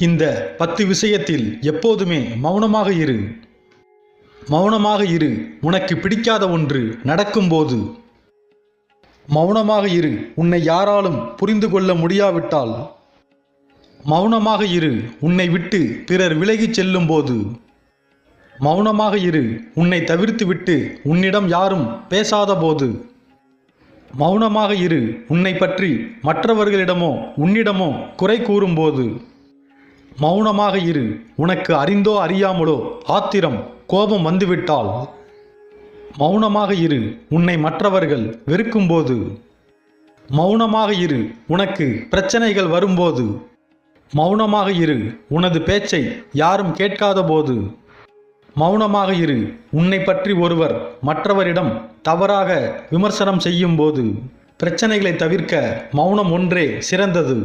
இந்த 10 விஷயத்தில் எப்போதுமே மௌனமாக இரு. மௌனமாக இரு உனக்கு பிடிக்காத ஒன்று நடக்கும்போது. மௌனமாக இரு உன்னை யாராலும் புரிந்து கொள்ள முடியாவிட்டால். மௌனமாக இரு உன்னை விட்டு பிறர் விலகிச் செல்லும்போது. மௌனமாக இரு உன்னை தவிர்த்துவிட்டு உன்னிடம் யாரும் பேசாத போது. மௌனமாக இரு உன்னை பற்றி மற்றவர்களிடமோ உன்னிடமோ குறை கூறும்போது. மௌனமாக இரு உனக்கு அறிந்தோ அறியாமலோ ஆத்திரம் கோபம் வந்துவிட்டால். மௌனமாக இரு உன்னை மற்றவர்கள் வெறுக்கும்போது. மௌனமாக இரு உனக்கு பிரச்சனைகள் வரும்போது. மௌனமாக இரு உனது பேச்சை யாரும் கேட்காத போது. மௌனமாக இரு உன்னை பற்றி ஒருவர் மற்றவரிடம் தவறாக விமர்சனம் செய்யும் போது. பிரச்சனைகளை தவிர்க்க மௌனம் ஒன்றே சிறந்தது.